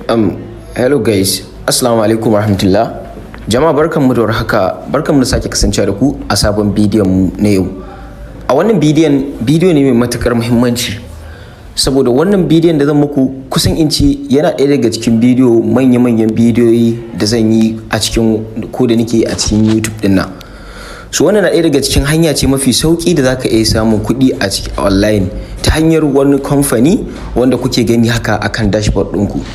Hello guys, assalamu alaikum warahmatullah. Jama'a barkanmu da warhaka, barkanmu da sake kasancewa da ku a sabon bidiyon mu na yau. A wannan bidiyo ne mai matukar muhimmanci. Saboda wannan bidiyon da zan muku kusan inci yana ɗaya daga cikin bidiyo manya-manyan bidiyoyi da zan yi a cikin ko da nake a cikin YouTube din nan. So wannan na ɗaya daga cikin hanya ce mafi sauki da zaka iya samun kuɗi a cikin online ta hanyar wani kamfani wanda kuke gani haka akan dashboard ɗinku.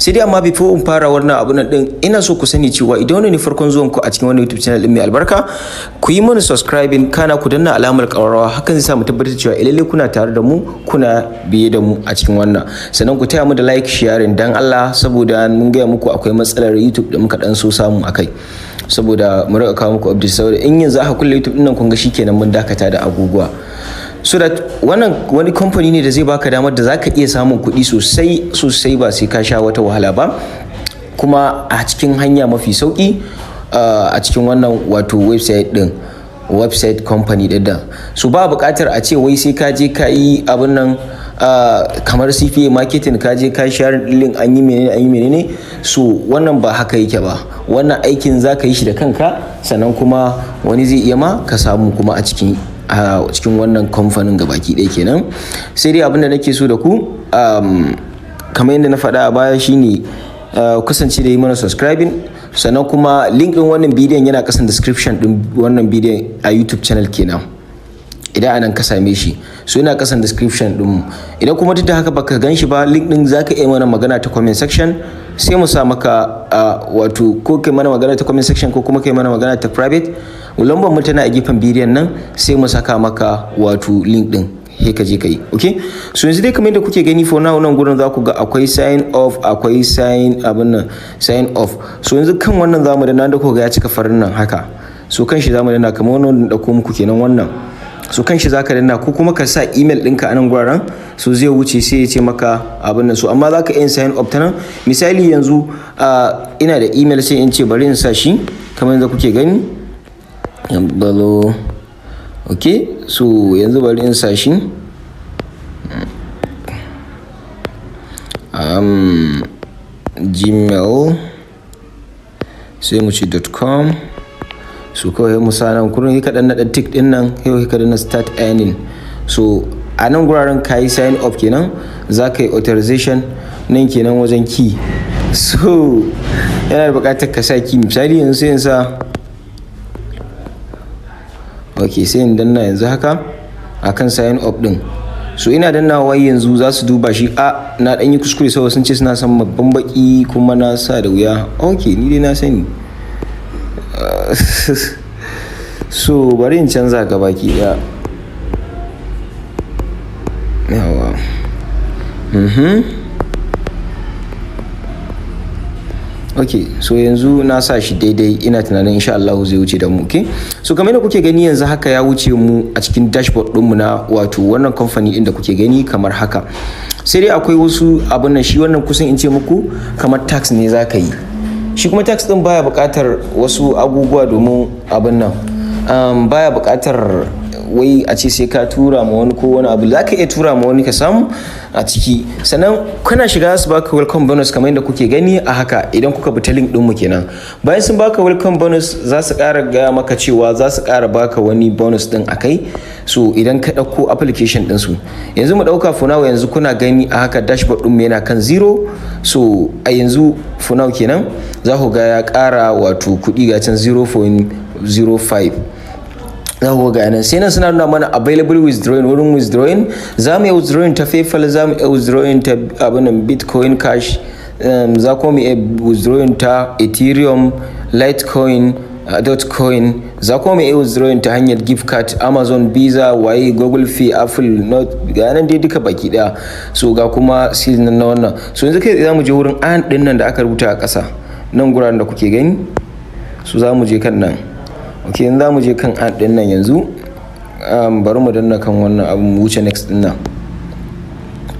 Sai dai amma before in fara wannan abun nan din ina so ku sani cewa idan wani ne farkon zuwan ku a cikin wannan YouTube channel din mai albarka ku yi mana subscribing kana ku danna alamar qararrawa hakan zai sa mu tabbatar cewa lalle kuna tare da mu kuna biye da mu a cikin wannan sannan ku taya mu da like sharing dan Allah saboda mun ga muku akwai matsalar YouTube da muka dan so samu akai saboda mu rika kawo muku update saboda in yanzu aka kulle YouTube din nan kun ga shikenan mun dakata da abubuwa so that wannan wani company ne da zai baka damar da zaka iya samun kuɗi sosai ba sai ka sha wata wahala ba kuma a cikin hanya mafi sauki a cikin wannan wato website company din da so ba buƙatar a ce wai sai ka je ka yi abin nan kamar CPA marketing ka je ka share link an yi menene so wannan ba haka yake ba wannan aikin zaka yi shi da kanka sannan kuma wani zai iya ma ka samu kuma a cikin wannan kamfanin gabaki ɗaya kenan sai dai abinda nake so da ku kamar yadda na faɗa a baya shine kasance da yi mana subscribing sannan kuma link ɗin wannan bidiyon yana kasan description ɗin wannan bidiyon a YouTube channel kenan idan anan ka same shi so yana kasan description ɗin idan kuma duk da haka baka gan shi ba link ɗin zaka iya mana magana ta comment section sai mu sa maka wato ko kai mana magana ta comment section ko kuma kai mana magana ta private lambar mu tana a gefen bidiyon nan sai mu saka maka wato link din sai ka je kai okay so yanzu dai kamar yadda kuke gani for now nan gurin za ku ga akwai sign off akwai sign off so yanzu kan wannan zamu da nan da ku ga ya cika farin nan haka so kan shi zamu danna kamar wannan da ko muku kenan wannan so kan shi zaka danna ko kuma ka sa email ɗinka a nan guraren so zai wuce sai ya ce maka abin nan so amma zaka yin sign up ta nan misali yanzu ina da email sai in ce bari in sa shi kamar yadda kuke gani balo okay so yanzu bari in sa shi gmail sai mu ci .com so kawai musa nan kurin ka dan nada tick din nan kai ka dan start earning so a nan guraren kai sign up kenan zaka yi authorization nan kenan wajen key so yana da buƙatar ka sa key misali yanzu sai in sa okay sai in danna yanzu haka akan sign up din so ina dannawa yanzu za su duba shi na dan yi kuskure saboda sun ce suna son babban baki kuma na sa da wuya okay ni dai na sani so bari in canza ga baki daya yawa okay so yanzu na sa shi daidai ina tunanin insha Allah zai wuce da mu okay so kamar yadda kuke gani yanzu haka ya wuce mu a cikin dashboard din mu na wato wannan company din da kuke gani kamar haka sai dai akwai wasu abun nan shi wannan kusan in ce muku kamar tax ne zaka yi shi kuma tax din baya buƙatar wasu abubuwa domin abin nan baya buƙatar wai a ce sai ka tura ma wani ko wani abu zaka iya tura ma wani ka samu a ciki sannan kana shiga su baka welcome bonus kamar yadda kuke gani a haka idan kuka bi ta link din mu kenan bayan sun baka welcome bonus za su ƙara ga maka cewa za su ƙara baka wani bonus din akai so idan ka ɗauko application din su yanzu mu ɗauka for now yanzu kuna gani a haka dashboard din mu yana kan 0 so a yanzu for now kenan za ku ga ya ƙara wato kuɗi ga can 0.05 za ku ga nan sai nan suna nuna mana available withdrawing wurin withdrawing za mu yi withdrawing ta PayPal za mu yi withdrawing ta abin Bitcoin Cash za ku mu yi withdrawing ta Ethereum Litecoin Dogecoin za ku mu yi withdrawing ta hanyar gift card Amazon Visa waye Google Pay Apple Note ga nan dai duka baki daya so ga kuma seal nan na wannan so yanzu kai za mu je wurin an din nan da aka rubuta a ƙasa nan guraren da kuke gani so za mu je kan nan okay yanzu za mu je kan ad din nan yanzu bari mu danna kan wannan abu mu wuce next din nan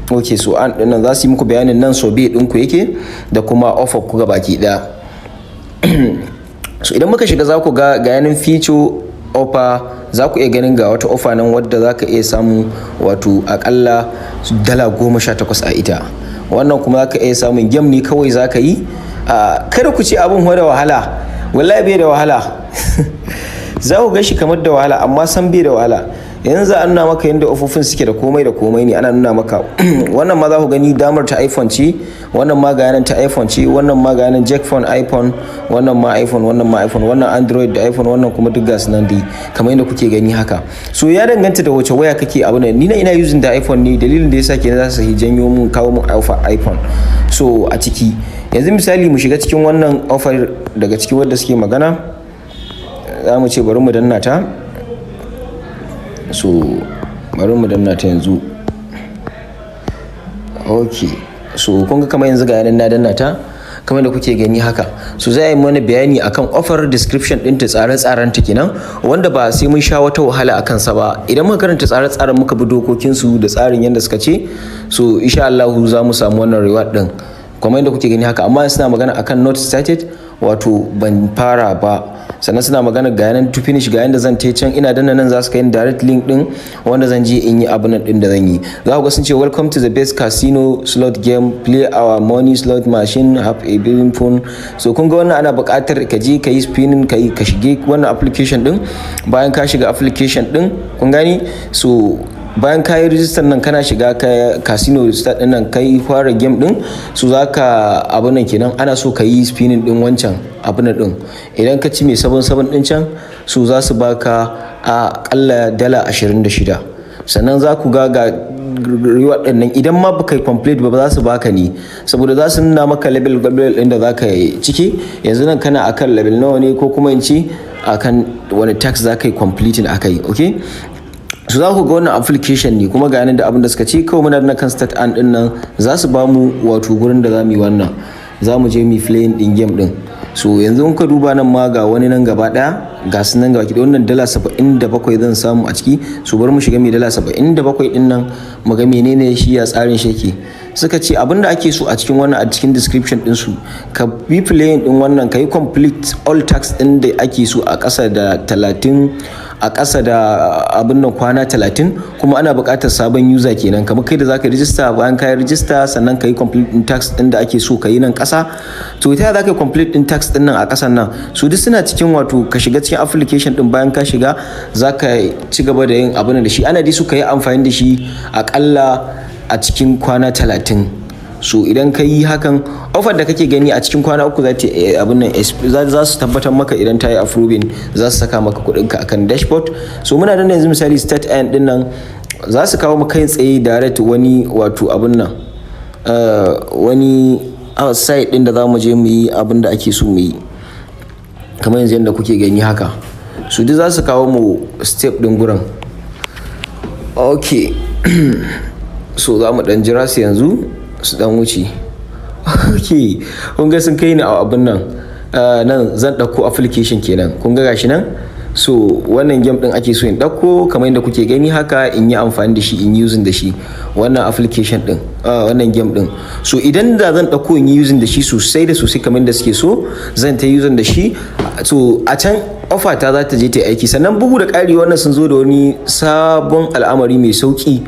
okay so ad din nan za su yi muku bayanin nan so bai din ku yake da kuma offer ku ga baki daya so idan muka shiga za ku ga yanin feature offer za ku iya ganin ga wata offer nan wadda za ka iya samu wato akalla $18 a ita wannan kuma zaka iya samun game ne kawai zaka yi. Kada ku ce abin da wahala, wallahi bai da wahala. Za ku ga shi kamar da wahala amma san bai da wahala. Yanzu an nuna maka yadda ofofin suke da komai ne, ana nuna maka wannan ma za ku gani damar ta iPhone ce, wannan ma ga yanan ta iPhone ce, wannan ma ga yanan jack phone iPhone, wannan ma iPhone, wannan ma iPhone, wannan Android da iPhone, wannan kuma duk gasu nan dai kamar yadda kuke gani haka. So ya danganta da wace waya kake abu ne. Ni na ina using da iPhone ne, dalilin da yasa kenan za su janyo mun kawo mun iPhone. So a ciki yanzu misali mu shiga cikin wannan offer daga cikin wanda suke magana, za mu ce bari mu danna ta. So bari mu danna ta yanzu. Okay, so kun ga kamar yanzu ga yanan na danna ta kamar da kuke gani haka. So za yi mana bayani akan offer description din ta, tsare-tsaren ta kenan, wanda ba sai mun sha wata wahala akan sa ba. Idan muka karanta tsare-tsaren muka bi dokokin su da tsarin yanda suka ce, so insha Allah za mu samu wannan reward din kamar yadda kuke gani haka. Amma suna magana akan not started, wato ban fara ba. Sannan suna magana ga yanan to finish, ga yanda zan can ina danna nan za su kai direct link din wanda zan je in yi abun din da zan yi. Za ku ga sun ce welcome to the best casino slot game, play our money slot machine, have a billing phone. So kun ga wannan ana buƙatar ka je ka yi spinning, ka shige wannan application din. Bayan ka shiga application din, kun gani, so bayan ka yi rijistar nan kana shiga casino start din nan kai fara game din, so zaka abun nan kenan ana so ka yi spinning din wancan abun din. Idan ka ci mai 77 din can, so za su baka akalla dala 26. Sannan za ku ga reward din nan idan ma baka complete ba za su baka ne, saboda za su nuna maka level din da zaka yi ciki. Yanzu nan kana akan level nawa ne, ko kuma in ci akan wani tax zaka yi completing akai. Okay, so za ku ga wannan application ne kuma ga yanan da abin da suka ce kawai muna da kan start and din nan za su ba mu wato gurin da za mu yi wannan, za mu je mu playing din game din. So yanzu in ka duba nan ma ga wani nan gaba daya, ga su nan gaba ki da wannan dala 77 zan samu a ciki. So bari mu shiga mai dala 77 din nan mu ga menene shi ya tsarin shi yake. Suka ce abinda ake so a cikin wannan, a cikin description din su, ka bi playing din wannan, ka yi complete all tasks din da ake so a ƙasa da 30, a ƙasa da abin nan kwana 30. Kuma ana buƙatar sabon user kenan, kamar kai da zaka register. Bayan ka yi register sannan ka yi complete din tasks din da ake so ka yi nan ƙasa. To ta za ka yi complete din tasks din nan a ƙasan nan, su duk suna cikin wato ka shiga cikin application din. Bayan ka shiga za ka ci gaba da yin abin da shi, ana dai su ka yi amfani da shi aƙalla a cikin kwana 30. So idan ka yi hakan, offer da kake gani a cikin kwana 3 za ta abin nan za su tabbatar maka idan ta yi approving, za su saka maka kuɗinka akan dashboard. So muna da yanzu misali start and din nan za su kawo maka kai tsaye direct wani wato abin nan wani site din da za mu je mu yi abin da ake so mu yi kamar yanzu yadda kuke gani haka. So duk za su kawo mu step din gurin. Okay. So za mu dan jira su yanzu su dan wuce. Okay, kun ga sun kai ni a abin nan nan zan dauko application kenan, kun ga gashi nan. So wannan game din ake so in dauko kamar yadda kuke gani haka, in yi amfani da shi, in using da shi wannan application din, wannan game din. So idan da zan dauko in yi using da shi sosai da sosai kamar yadda suke so, zan ta using da shi. So a can offer ta za ta je ta aiki. Sannan bugu da ƙari wannan sun zo da wani sabon al'amari mai sauki,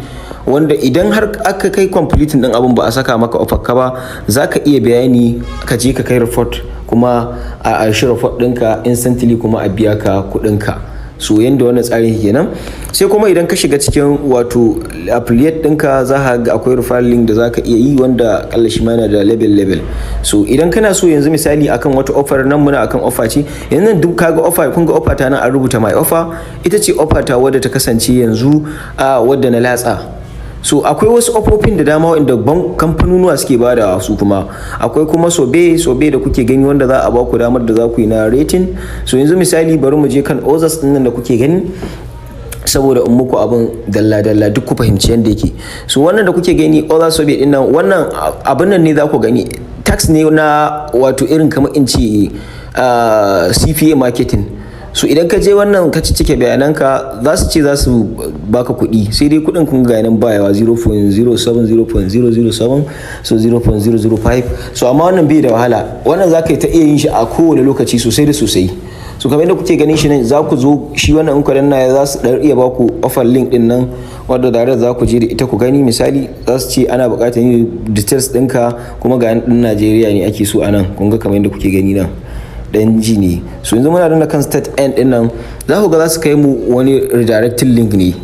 wanda idan har aka kai completing din abun ba a saka maka offer ka ba, zaka iya bayani ka je ka kai report, kuma a shi report ɗinka instantly, kuma a biya ka kuɗinka. So yanda wannan tsarin kenan. Sai kuma idan ka shiga cikin wato affiliate ɗinka, za ka ga akwai referral link da za ka iya yi, wanda akalla shi ma yana da level. So idan kana so yanzu misali akan wata offer, nan muna akan offer ce yanzu, duk kaga offer, kun ga offer ta nan an rubuta my offer, ita ce offer ta wadda ta kasance yanzu wadda na latsa. So akwai wasu ofofin da dama wanda kamfanonuwa suke bada su, kuma akwai kuma sobe da kuke gani wanda za a ba ku damar da za ku yi na rating. So yanzu misali bari mu je kan others din nan da kuke gani, saboda in muku abin dalla duk ku fahimci yanda yake. So wannan da kuke gani other sobe din nan, wannan abin nan ne za ku gani tax ne na wato irin kamar in ce CPA marketing. So idan ka je wannan ka cike bayananka, za su ce za su baka kuɗi, sai dai kuɗin kun ga nan bayawa 0.07 0.007 so 0.005. So amma wannan bai da wahala, wannan za ka yi ta iya yin shi a kowane lokaci sosai da sosai. So kamar yadda kuke ganin shi nan, za ku zo shi wannan in ku danna za su iya baku offer link din nan, wadda da za ku je da ita ku gani. Misali za su ce ana buƙatar yin details ɗinka kuma ga ɗin Najeriya ne ake so a nan, kun ga kamar yadda kuke gani nan dan ji ne. So yanzu muna danna kan state end ɗin nan, za ku ga za su kai mu wani redirecting link ne.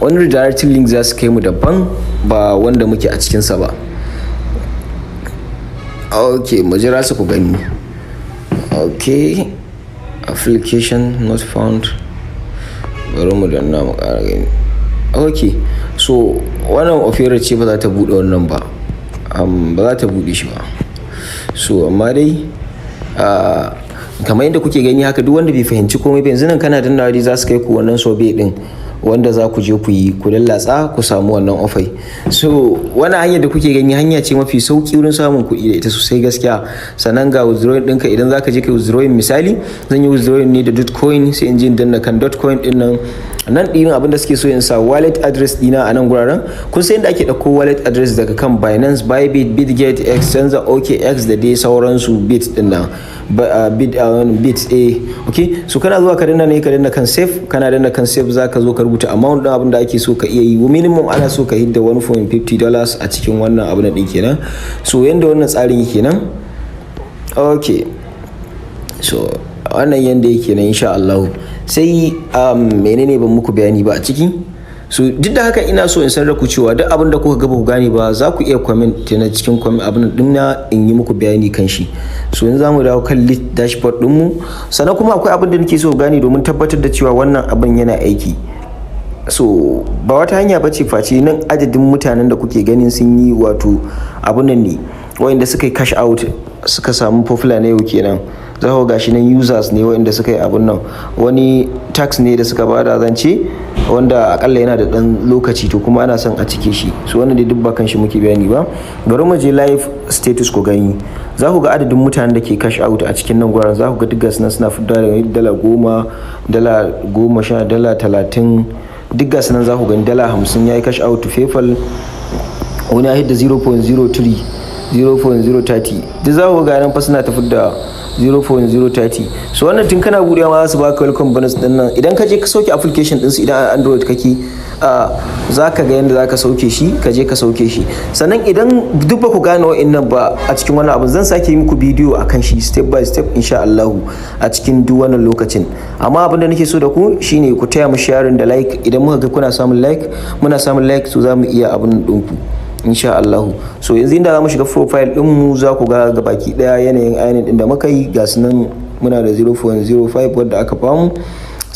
Wani redirecting link za su kai mu daban ba wanda muke a cikinsa ba. Ok, mu jira su ku gani. Ok, application not found. Bari mu danna mu ƙara gani. Ok, so wannan opera ce ba za ta buɗe wannan ba, ba za ta buɗe shi ba. So amma dai kamar yadda kuke gani haka, duk wanda bai fahimci komai ba yanzu nan kana dannawa dai za su kai ku wannan survey din wanda za ku je ku yi, ku lallatsa ku samu wannan ofai. So wani hanyar da kuke gani hanya ce mafi sauki wurin samun kuɗi da ita sosai gaskiya. Sannan ga withdrawing ɗinka, idan za ka je ka withdrawing, misali zan yi withdrawing ne da .coin, sai in je in danna kan .coin ɗin nan ɗin abinda suke so in sa wallet address ɗina a nan guraren. Kun san yadda ake ɗauko wallet address daga kan Binance, Bybit, Bitget, Exchanger, OKX da dai sauransu, Bit ɗin nan. Bit okay. So kana zuwa ka danna ne, ka danna kan save, kana danna kan save za ka zo ka rubuta amount din abin da ake so ka iya yi. Minimum ana so ka hidda $1.50 a cikin wannan abin din kenan. So yanda wannan tsarin yake nan. Okay, so wannan yanda yake nan insha Allah. Sai menene ban muku bayani ba a ciki. So duk da haka ina so in sanar da ku cewa duk abin da kuka ga ba ku gane ba za ku iya comment na cikin comment abin din na in yi muku bayani kan shi. So yanzu zamu dawo kan list dashboard din mu, sannan kuma akwai abin da nake so gane domin tabbatar da cewa wannan abin yana aiki. So ba wata hanya bace face nan adadin mutanen da kuke ganin sun yi wato abun nan ne wayanda suka yi cash out suka samu popular na yau kenan. Za ku gashi nan users ne wayanda suka yi abun nan, wani tax ne da suka bada zance wanda akalla yana da dan lokaci to kuma ana son a cike shi. So wannan dai duk ba kan shi muke bayani ba. Bari mu je live status ku gani. Za ku ga adadin mutanen da ke cash out a cikin nan gwaran. Za ku ga duk gasu nan suna fidda da $10, $10, $30, duk gasu nan za ku gani $50 yayi cash out to PayPal. Wani ya hidda 0.03, 0.030, duk za ku ga nan fa suna tafi da 0.030. So wannan tun kana buɗewa ma za su baka welcome bonus din nan. Idan ka je ka sauke application din su, idan Android kake za ka ga yadda za ka sauke shi, ka je ka sauke shi. Sannan idan duk ba ku gane wa'annan ba a cikin wannan abin, zan sake yi muku bidiyo akan shi step by step insha Allah a cikin duk wannan lokacin. Amma abin da nake so da ku shine ku taya mu sharing da like. Idan muka ga kuna samun like, muna samun like, so za mu iya abin ɗinku insha Allah. So yanzu inda za mu shiga profile din mu, za ku ga gabaki daya yanayin ainihin din da muka yi ga sunan muna da 0.05 wadda aka bamu.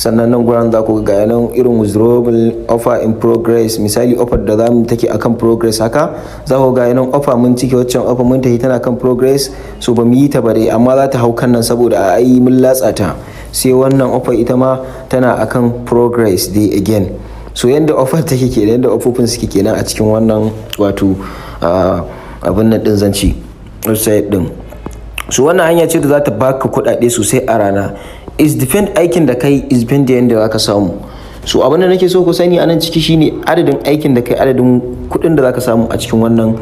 Sannan nan guran za ku ga yanan irin withdrawable offer in progress, misali offer da za mu take akan progress haka. Za ku ga yanan offer mun cike, waccan offer mun tafi tana kan progress, so ba mu yi ta ba dai, amma za ta hau kan nan saboda a yi mun latsa ta. Sai wannan offer ita ma tana akan progress dai again. So yanda offer take kenan, yanda offofin suke kenan a cikin wannan wato abin nan din zanci website din. So wannan hanya ce da za ta baka kuɗaɗe sosai a rana. Is depend aikin da kai, is depend da yanda zaka samu. So abin da nake so ku sani anan ciki shine adadin aikin da kai, adadin kuɗin da zaka samu a cikin wannan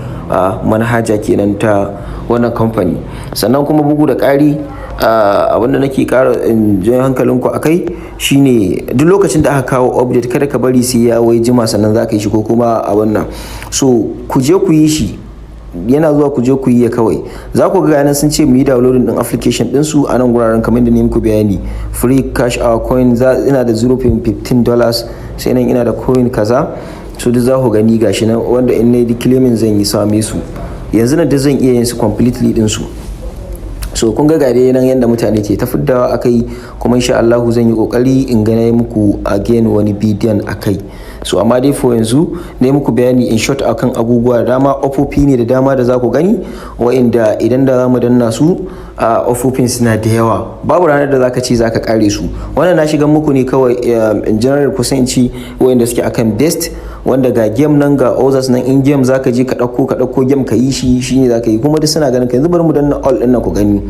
manhaja kenan ta wannan company. Sannan kuma bugu da ƙari abinda nake ƙara jan hankalinku a kai shine duk lokacin da aka kawo update kada ka bari sai ya wai jima sannan za ka yi shi ko kuma a wannan. So ku je ku yi shi, yana zuwa ku je ku yi ya kawai. Za ku ga yanan sun ce mu yi downloading din application din su a nan guraren kamar da ne muku bayani. Free cash our coin, ina da $0.15, sai nan ina da coin kaza. So duk za ku gani gashi nan wanda in nayi claiming zan yi same su. Yanzu na da zan iya yin su completely din su. So kun ga gare nan yanda mutane ke ta fiddawa akai, kuma insha Allah zan yi kokari in ga nayi muku again wani bidiyon akai. So amma dai for yanzu ne muku bayani in short akan abubuwa da dama, ofofi ne da dama da za ku gani wa'inda idan da zamu danna su ofofin suna da yawa, babu ranar da zaka ce zaka kare su. Wannan na shiga muku ne kawai in general kusanci wa'inda suke akan best, wanda ga game nan ga others nan. In game zaka je ka dauko game ka yi shi, shine zaka yi. Kuma duk suna ganin ka. Yanzu bari mu danna all din nan ku gani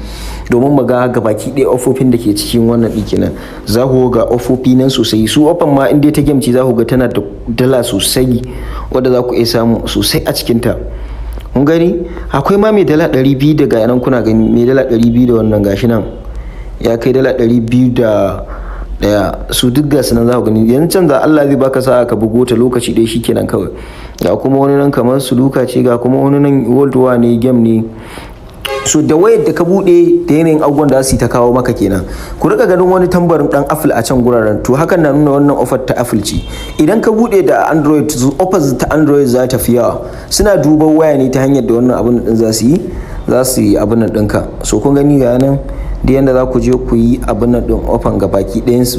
domin mu ga gabaki ɗaya ofofin da ke cikin wannan ɗin kenan. Za ku ga ofofi nan sosai. Su ofan ma in dai ta game ce za ku ga tana da dala sosai wadda za ku iya samu sosai a cikinta. Kun gani akwai ma mai dala 200 daga yanan kuna gani mai dala 200 da wannan gashi nan ya kai dala 200 daya su duk ga sunan za ku gani yanzu canza Allah zai baka sa'a ka bugo ta lokaci ɗaya shikenan kawai. Ga kuma wani nan kamar suluka ce, ga kuma wani nan world war ne, game ne. So da wayar da ka bude da yanayin abubuwan da su ta kawo maka kenan. Ku rika ganin wani tambarin dan Apple a can guraren, to hakan na nuna wannan offer ta Apple ce. Idan ka bude da Android, offers ta Android za ta fi yawa. Suna duban waya ne ta hanyar da wannan abun din za su yi abun nan ɗinka. So kun gani ga nan da yanda za ku je ku yi abun nan din offer ga baki ɗayan su.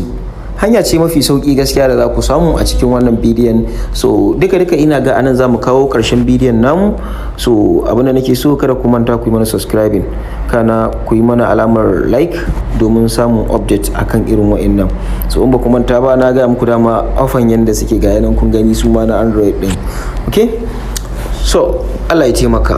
Hanya ce mafi sauki gaskiya da za ku samu a cikin wannan bidiyon. So duka ina ga anan za mu kawo ƙarshen bidiyon namu. So abin da nake so, kada ku manta ku yi mana subscribing, kana ku yi mana alamar like domin samun update akan irin wa'annan. So in ba ku manta ba, na ga muku dama ofan yanda suke ga yanan kun gani su ma na Android din. Okay, so Allah ya taimaka.